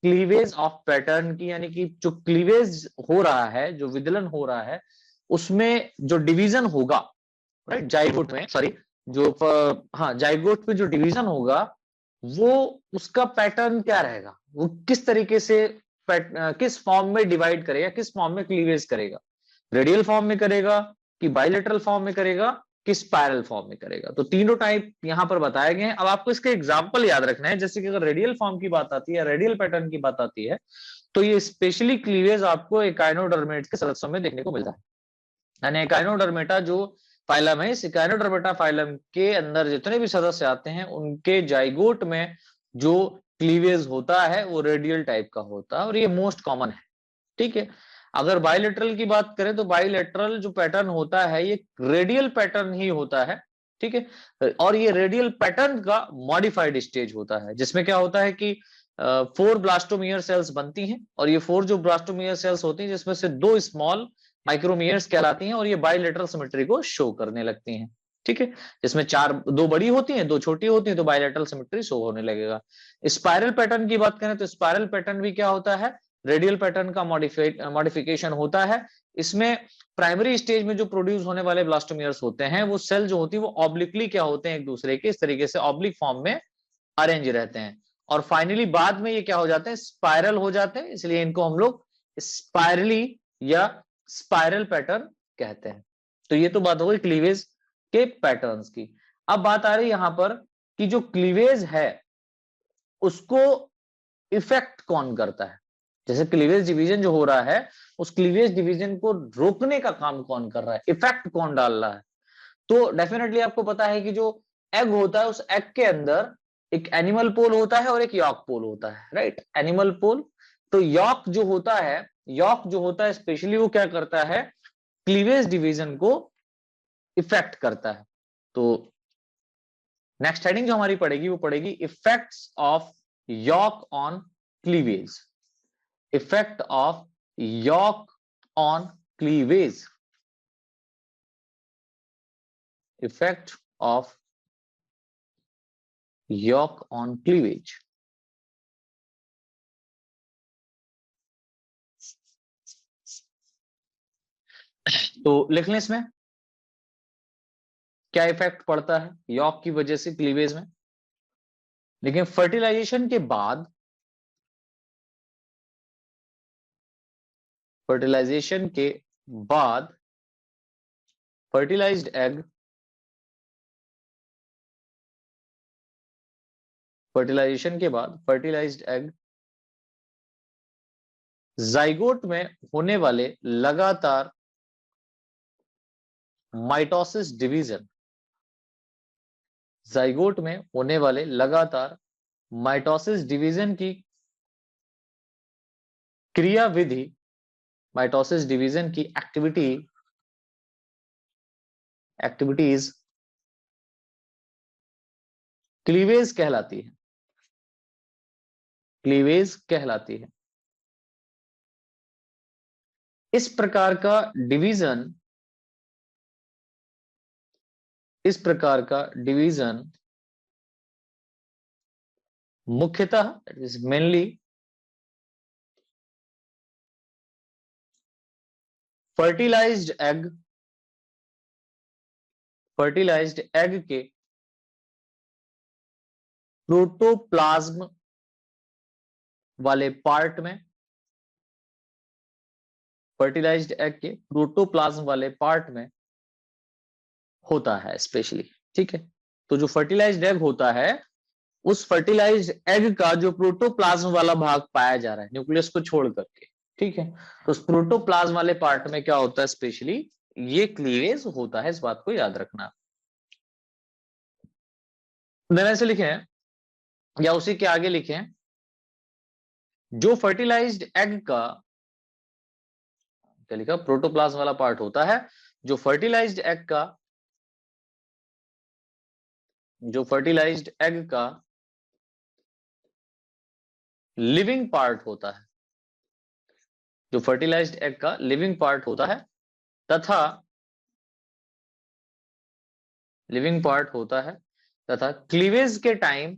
क्लीवेज ऑफ पैटर्न की, यानी कि जो क्लीवेज हो रहा है, जो विदलन हो रहा है, उसमें जो डिवीजन होगा, राइट, जाइगोट में, सॉरी, जाइगोट में जो डिवीजन होगा वो उसका पैटर्न क्या रहेगा, वो किस तरीके से किस फॉर्म में डिवाइड करेगा, किस फॉर्म में क्लीवेज करेगा, रेडियल फॉर्म में करेगा कि बाइलेटरल फॉर्म में करेगा कि स्पाइरल फॉर्म में करेगा। तो तीनों टाइप यहां पर बताए गए हैं। अब आपको इसके एग्जांपल याद रखना है। जैसे कि अगर रेडियल फॉर्म की बात आती है, रेडियल पैटर्न की बात आती है, तो ये स्पेशली क्लीवेज आपको एकाइनोडर्मेट के सदस्यों में देखने को मिलता है। यानी एकाइनोडर्मेटा जो फाइलम है, इस इकाइनोडर्मेटा फाइलम के अंदर जितने भी सदस्य आते हैं उनके जाइगोट में जो क्लीवेज होता है वो रेडियल टाइप का होता है और ये मोस्ट कॉमन है। ठीक है, अगर बाइलेटरल की बात करें तो बाइलेटरल जो पैटर्न होता है ये रेडियल पैटर्न ही होता है। ठीक है, और ये रेडियल पैटर्न का मॉडिफाइड स्टेज होता है, जिसमें क्या होता है कि 4 ब्लास्टोमियर सेल्स बनती हैं और ये 4 जो ब्लास्टोमियर सेल्स होती हैं जिसमें से 2 स्मॉल माइक्रोमियर्स कहलाती हैं और ये बाइलेटरल सिमेट्री को शो करने लगती हैं। ठीक है, जिसमें 2 बड़ी होती हैं 2 छोटी होती हैं तो बाइलेटरल सिमेट्री शो होने लगेगा। स्पाइरल पैटर्न की बात करें तो स्पाइरल पैटर्न भी क्या होता है, रेडियल पैटर्न का मॉडिफिकेशन होता है। इसमें प्राइमरी स्टेज में जो प्रोड्यूस होने वाले ब्लास्टोमियर्स होते हैं वो सेल जो होती है वो ऑब्लिकली क्या होते हैं, एक दूसरे के इस तरीके से ऑब्लिक फॉर्म में अरेंज रहते हैं और फाइनली बाद में ये क्या हो जाते हैं, स्पाइरल हो जाते हैं, इसलिए इनको हम लोग स्पाइरली या स्पाइरल पैटर्न कहते हैं। तो ये तो बात हो गई क्लीवेज के पैटर्न्स की। अब बात आ रही है यहां पर कि जो क्लीवेज है उसको इफेक्ट कौन करता है। जैसे क्लीवेज डिवीजन जो हो रहा है उस क्लीवेज डिवीजन को रोकने का काम कौन कर रहा है, इफेक्ट कौन डाल रहा है। तो डेफिनेटली आपको पता है कि जो एग होता है उस एग के अंदर एक एनिमल पोल होता है और एक यॉक पोल होता है, राइट। एनिमल पोल, तो यॉक जो होता है स्पेशली वो क्या करता है, क्लीवेज डिवीजन को इफेक्ट करता है। तो नेक्स्ट हेडिंग जो हमारी पड़ेगी वो पड़ेगी effects of York on cleavage. Effect of York on cleavage. Effect of York on cleavage. तो लिख लें इसमें क्या इफेक्ट पड़ता है यॉक की वजह से क्लीवेज में। लेकिन फर्टिलाइजेशन के बाद, फर्टिलाइजेशन के बाद फर्टिलाइज्ड एग, फर्टिलाइजेशन के बाद फर्टिलाइज्ड एग जाइगोट में होने वाले लगातार माइटोसिस डिवीजन, जाइगोट में होने वाले लगातार माइटोसिस डिवीजन की क्रियाविधि, माइटोसिस डिवीजन की एक्टिविटीज क्लीवेज कहलाती है, क्लीवेज कहलाती है। इस प्रकार का डिवीजन, इस प्रकार का डिवीजन मुख्यतः mainly fertilised egg, fertilised egg के प्रोटोप्लाज्म वाले पार्ट में, फर्टिलाइज्ड एग के प्रोटोप्लाज्म वाले पार्ट में होता है स्पेशली। ठीक है, तो जो फर्टिलाइज्ड एग होता है उस फर्टिलाइज्ड एग का जो प्रोटोप्लाज्म वाला भाग पाया जा रहा है न्यूक्लियस को छोड़ करके, ठीक है, तो उस प्रोटोप्लाज्म वाले पार्ट में क्या होता है स्पेशली, ये क्लीवेज होता है। इस बात को याद रखना। मैंने से लिखे हैं या उसी के आगे लिखे हैं, जो फर्टिलाइज्ड एग का क्या लिखा, प्रोटोप्लाज्म वाला पार्ट होता है, जो फर्टिलाइज्ड एग का, जो फर्टिलाइज्ड एग का लिविंग पार्ट होता है, जो फर्टिलाइज्ड एग का लिविंग पार्ट होता है तथा लिविंग पार्ट होता है तथा क्लीवेज के टाइम,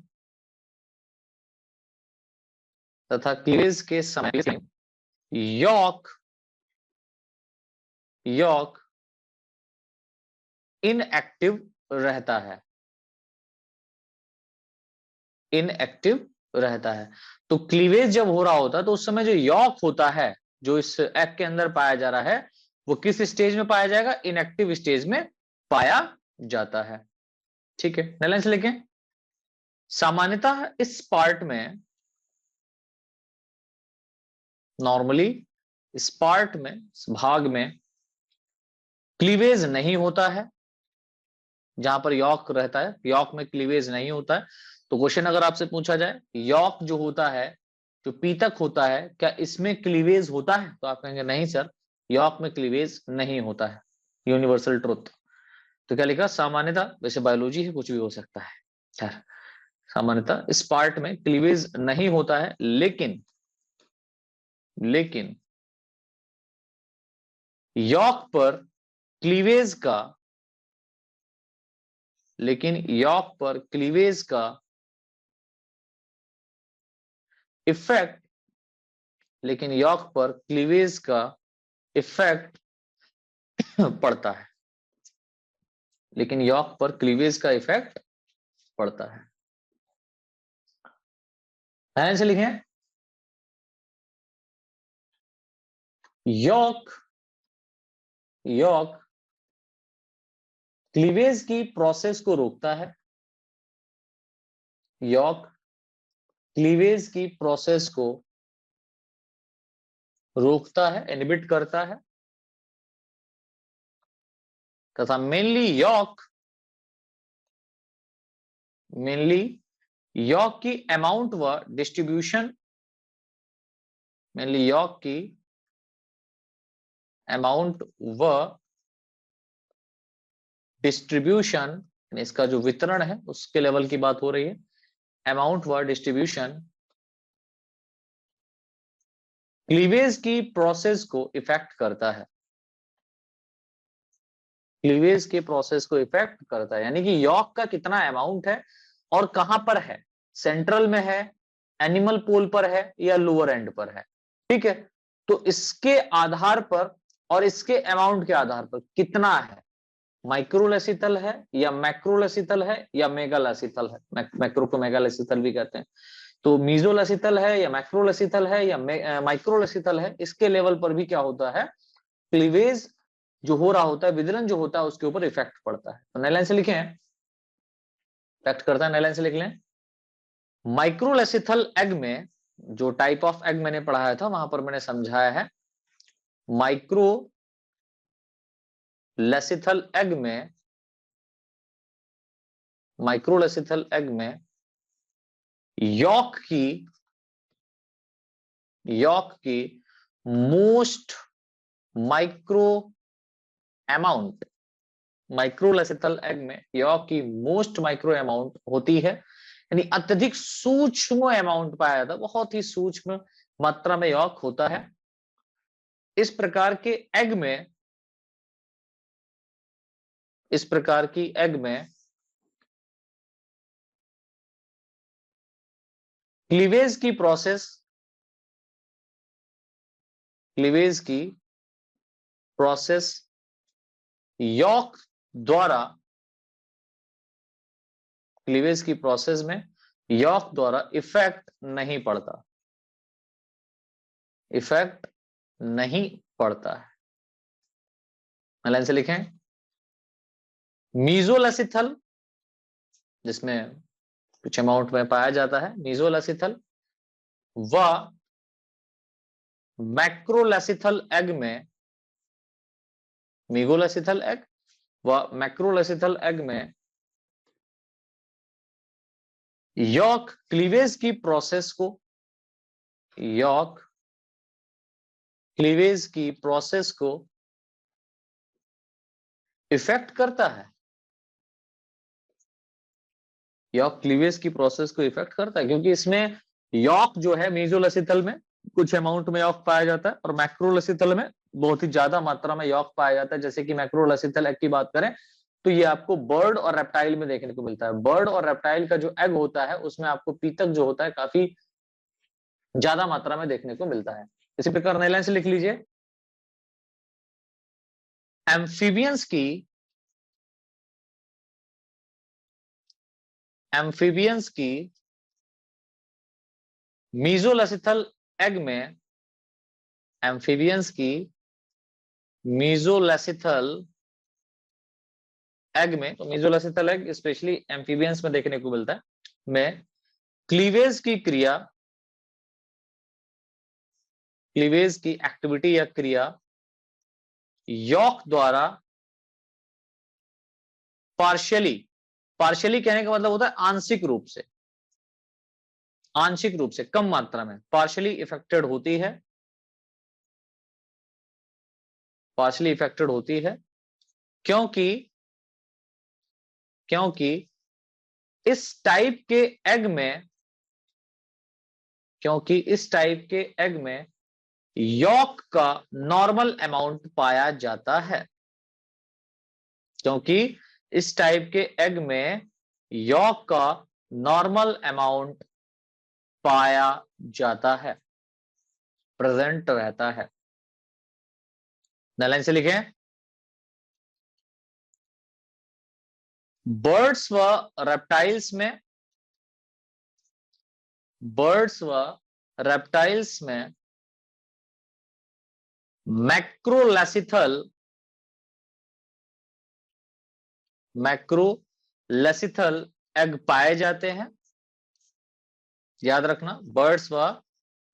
तथा क्लीवेज के समय यॉक इनएक्टिव रहता है, इनएक्टिव रहता है। तो क्लीवेज जब हो रहा होता है तो उस समय जो यॉक होता है जो इस एग के अंदर पाया जा रहा है वो किस स्टेज में पाया जाएगा, इनएक्टिव स्टेज में पाया जाता है। ठीक है, लाइन से लिखें, सामान्यतः इस पार्ट में, नॉर्मली इस पार्ट में, इस भाग में क्लीवेज नहीं होता है, जहां पर यॉर्क रहता है, यॉर्क में क्लीवेज नहीं होता है। तो क्वेश्चन अगर आपसे पूछा जाए यॉर्क जो होता है, जो पीतक होता है, क्या इसमें क्लीवेज होता है, तो आप कहेंगे नहीं सर, यॉर्क में क्लीवेज नहीं होता है। Universal truth. तो क्या लिखा, सामान्यता, वैसे बायोलॉजी है कुछ भी हो सकता है सर, सामान्यता इस पार्ट में क्लीवेज नहीं होता है, लेकिन यॉर्क पर क्लीवेज का, लेकिन यॉर्क पर क्लीवेज का इफेक्ट, लेकिन यॉर्क पर क्लीवेज का इफेक्ट पड़ता है, लेकिन यॉर्क पर क्लीवेज का इफेक्ट पड़ता है। ध्यान से लिखें, यॉर्क क्लीवेज की प्रोसेस को रोकता है, यॉर्क क्लीवेज की प्रोसेस को रोकता है, इनहिबिट करता है, तथा मेनली यॉर्क की अमाउंट व डिस्ट्रीब्यूशन, मेनली यॉर्क की अमाउंट व डिस्ट्रीब्यूशन, इसका जो वितरण है उसके लेवल की बात हो रही है, अमाउंट व डिस्ट्रीब्यूशन क्लीवेज की प्रोसेस को इफेक्ट करता है, क्लीवेज के प्रोसेस को इफेक्ट करता है, यानी कि यॉर्क का कितना अमाउंट है और कहां पर है, सेंट्रल में है, एनिमल पोल पर है, या लोअर एंड पर है। ठीक है, तो इसके आधार पर और इसके अमाउंट के आधार पर कितना है, माइक्रोलेसिथल है या मैक्रोलेसिथल है या मेगालेसिथल है, मैक्रो को मेगालेसिथल भी कहते हैं, तो मीजोलेसिथल है या मैक्रोलेसिथल है या माइक्रोलेसिथल है, इसके लेवल पर भी क्या होता है, क्लीवेज जो हो रहा होता है, विदलन जो होता है, उसके ऊपर इफेक्ट पड़ता है। तो नई लाइन से लिखे, इफेक्ट करता है, नई लाइन से लिख लें। माइक्रोलेसिथल एग में, जो टाइप ऑफ एग मैंने पढ़ाया था वहां पर मैंने समझाया है, माइक्रोलेसिथल एग में यॉर्क की most micro amount, microlecithal egg में यॉर्क की मोस्ट माइक्रो अमाउंट होती है, यानी अत्यधिक सूक्ष्म अमाउंट पाया जाता है, बहुत ही सूक्ष्म मात्रा में यॉर्क होता है। इस प्रकार के एग में, इस प्रकार की एग में क्लीवेज की प्रोसेस यॉर्क द्वारा, क्लीवेज की प्रोसेस में यॉर्क द्वारा इफेक्ट नहीं पड़ता, इफेक्ट नहीं पड़ता है। लाइन से लिखें, मीजोलेसिथल, जिसमें कुछ अमाउंट में पाया जाता है, मीजोलेसिथल व मैक्रोलेसिथल एग में, मीगोलेसिथल एग व मैक्रोलेसिथल एग में यॉर्क क्लीवेज की प्रोसेस को, यॉर्क क्लीवेज की प्रोसेस को इफेक्ट करता है, यॉर्क क्लीवेज की प्रोसेस को इफेक्ट करता है, क्योंकि इसमें यॉर्क जो है मीजोलेसिथल में कुछ अमाउंट में यॉर्क पाया जाता है और मैक्रोलेसिथल में बहुत ही ज्यादा मात्रा में यॉर्क पाया जाता है। जैसे कि मैक्रोलेसिथल एग की बात करें तो ये आपको बर्ड और रेप्टाइल में देखने को मिलता है। बर्ड और रेप्टाइल का जो एग होता है उसमें आपको पीतक जो होता है काफी ज्यादा मात्रा में देखने को मिलता है। इसी प्रकार नई लाइन से लिख लीजिए, एम्फीबियंस की मीजोलेसिथल एग में, एम्फीबियंस की मीजोलेसिथल एग में, तो मीजोलेसिथल एग स्पेशली एम्फीबियंस में देखने को मिलता है, में क्लीवेज की क्रिया, क्लीवेज की एक्टिविटी या क्रिया यॉर्क द्वारा पार्शियली, पार्शियली कहने का मतलब होता है आंशिक रूप से, आंशिक रूप से कम मात्रा में पार्शियली इफेक्टेड होती है, पार्शियली इफेक्टेड होती है, क्योंकि क्योंकि इस टाइप के एग में, क्योंकि इस टाइप के एग में यॉक का नॉर्मल अमाउंट पाया जाता है, क्योंकि इस टाइप के एग में यॉक का नॉर्मल अमाउंट पाया जाता है, प्रेजेंट रहता है। लाइन से लिखें, बर्ड्स व रेप्टाइल्स में, बर्ड्स व रेप्टाइल्स में मैक्रोलेसिथल, मैक्रोलेसिथल एग पाए जाते हैं। याद रखना, बर्ड्स व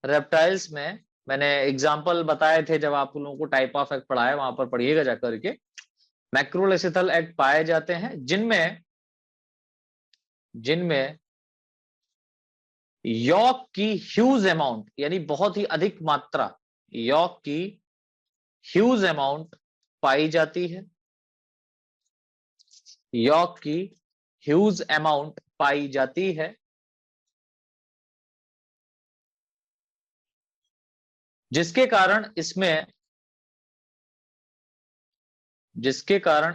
रेप्टाइल्स में, मैंने एग्जांपल बताए थे जब आप लोगों को टाइप ऑफ एग पढ़ाया, वहां पर पढ़िएगा जाकर के। मैक्रोलेसिथल एग पाए जाते हैं जिनमें जिनमें यॉक की ह्यूज अमाउंट, यानी बहुत ही अधिक मात्रा, यॉक की ह्यूज अमाउंट पाई जाती है, यॉक की ह्यूज अमाउंट पाई जाती है, जिसके कारण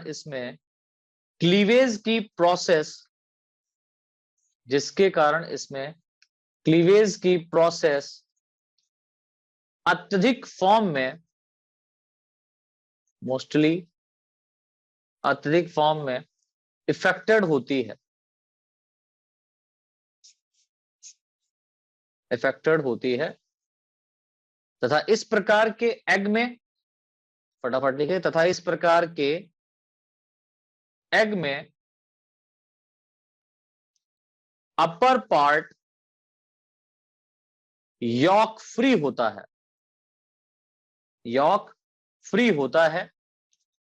इसमें क्लीवेज की प्रोसेस, जिसके कारण इसमें क्लीवेज की प्रोसेस अत्यधिक फॉर्म में, मोस्टली अत्यधिक फॉर्म में इफेक्टेड होती है, इफेक्टेड होती है, तथा इस प्रकार के एग में, फटाफट लिखे, तथा इस प्रकार के एग में अपर पार्ट यॉक फ्री होता है, यॉक फ्री होता है,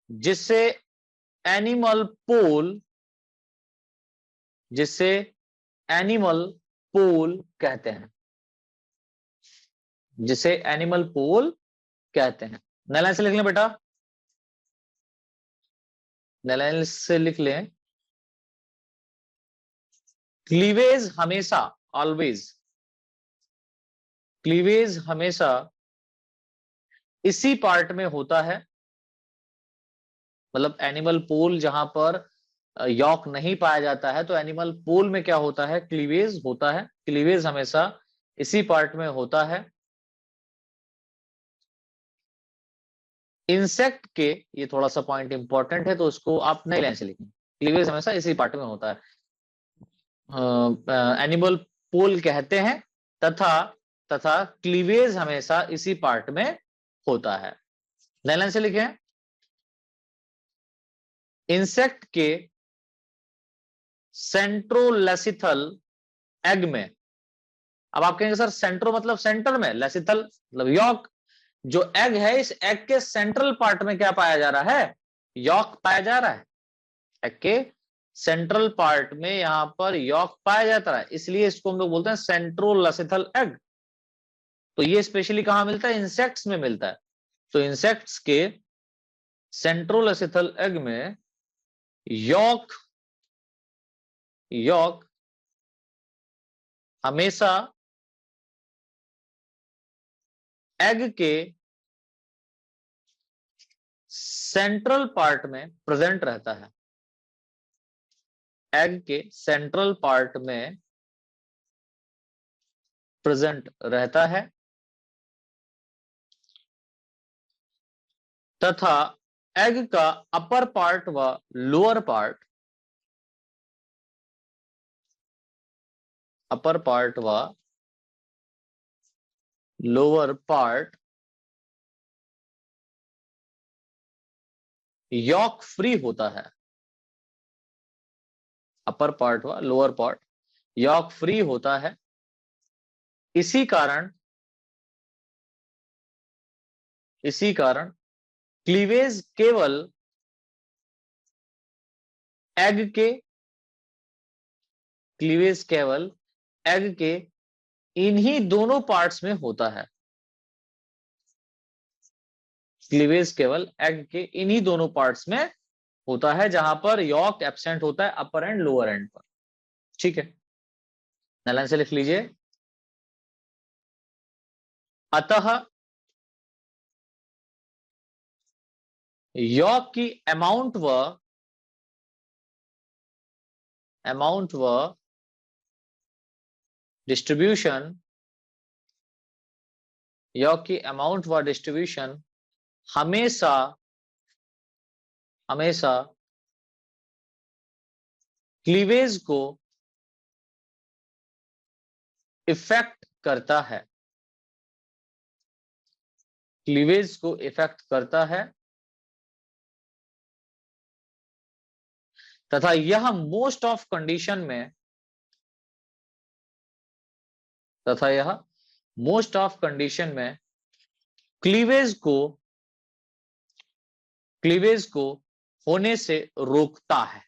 जिससे एनिमल पोल, जिसे एनिमल पोल कहते हैं, जिसे एनिमल पोल कहते हैं। नैलाइन से लिख लें बेटा, नैलाइन से लिख लें, क्लीवेज हमेशा, ऑलवेज, क्लीवेज हमेशा इसी पार्ट में होता है, मतलब एनिमल पोल जहां पर यॉक नहीं पाया जाता है, तो एनिमल पोल में क्या होता है, क्लीवेज होता है, क्लीवेज हमेशा इसी पार्ट में होता है। इंसेक्ट के, ये थोड़ा सा पॉइंट इंपॉर्टेंट है तो उसको आप नई लाइन से लिखें, क्लीवेज हमेशा इसी पार्ट में होता है, एनिमल पोल कहते हैं, तथा तथा क्लीवेज हमेशा इसी पार्ट में होता है। नई लाइन से लिखें, इंसेक्ट के सेंट्रोलेसिथल एग में, अब आप कहेंगे सर सेंट्रो मतलब सेंटर में, लेसिथल मतलब यॉक, जो एग है इस एग के सेंट्रल पार्ट में क्या पाया जा रहा है, यॉक पाया जा रहा है, एग के सेंट्रल पार्ट में यहां पर यॉक पाया जाता है, इसलिए इसको हम लोग बोलते हैं सेंट्रोलेसिथल एग। तो ये स्पेशली कहां मिलता है, इंसेक्ट्स में मिलता है। तो इंसेक्ट्स के सेंट्रोलेसिथल एग में यॉक यॉक हमेशा एग के सेंट्रल पार्ट में प्रेजेंट रहता है, एग के सेंट्रल पार्ट में प्रेजेंट रहता है, तथा एग का अपर पार्ट व लोअर पार्ट, अपर पार्ट व लोअर पार्ट यॉक फ्री होता है, अपर पार्ट व लोअर पार्ट यॉक फ्री होता है। इसी कारण क्लीवेज एग के क्लीवेज केवल एग के इन्हीं दोनों पार्ट्स में होता है। क्लीवेज केवल एग के इन्हीं दोनों पार्ट्स में होता है जहां पर यॉक एब्सेंट होता है अपर एंड लोअर एंड पर। ठीक है, लाइन से लिख लीजिए। अतः यॉक की अमाउंट व डिस्ट्रीब्यूशन, यॉक की अमाउंट व डिस्ट्रीब्यूशन हमेशा क्लीवेज को इफेक्ट करता है, क्लीवेज को इफेक्ट करता है तथा यह मोस्ट ऑफ कंडीशन में क्लीवेज को होने से रोकता है।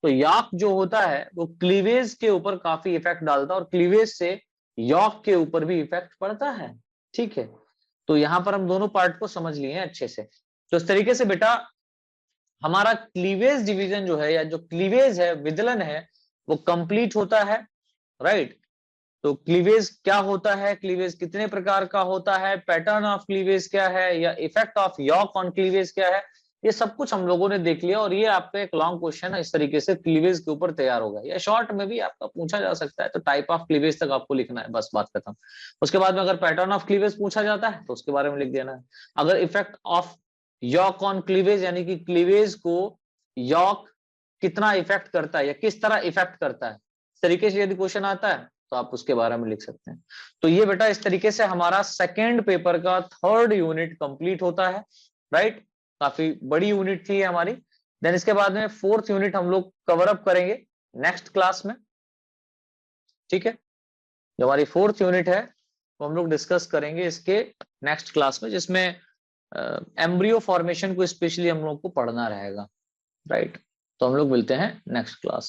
तो यॉक जो होता है वो क्लीवेज के ऊपर काफी इफेक्ट डालता है और क्लीवेज से यॉक के ऊपर भी इफेक्ट पड़ता है। ठीक है, तो यहां पर हम दोनों पार्ट को समझ लिए हैं अच्छे से। तो इस तरीके से बेटा हमारा क्लीवेज डिवीजन जो है या जो क्लीवेज है, विदलन है, वो कंप्लीट होता है। राइट, तो क्लीवेज क्या होता है, क्लीवेज कितने प्रकार का होता है, पैटर्न ऑफ क्लीवेज क्या है, या effect of York on cleavage क्या है, ये सब कुछ हम लोगों ने देख लिया। और ये आपका एक लॉन्ग क्वेश्चन है इस तरीके से क्लीवेज के ऊपर तैयार होगा, या शॉर्ट में भी आपका पूछा जा सकता है। तो टाइप ऑफ क्लीवेज तक आपको लिखना है, बस बात खत्म। उसके बाद में अगर पैटर्न ऑफ क्लीवेज पूछा जाता है तो उसके बारे में लिख देना है। अगर effect of York on cleavage यानी कि क्लीवेज को यॉक कितना इफेक्ट करता है या किस तरह इफेक्ट करता है, इस तरीके से यदि क्वेश्चन आता है तो आप उसके बारे में लिख सकते हैं। तो ये बेटा इस तरीके से हमारा सेकेंड पेपर का थर्ड यूनिट कंप्लीट होता है। राइट, काफी बड़ी यूनिट थी हमारी। देन इसके बाद में फोर्थ यूनिट हम लोग कवर अप करेंगे नेक्स्ट क्लास में। ठीक है, जो हमारी फोर्थ यूनिट है वो हम लोग डिस्कस करेंगे इसके नेक्स्ट क्लास में, जिसमें एम्ब्रियो फॉर्मेशन को स्पेशली हम लोग को पढ़ना रहेगा। राइट, तो हम लोग मिलते हैं नेक्स्ट क्लास।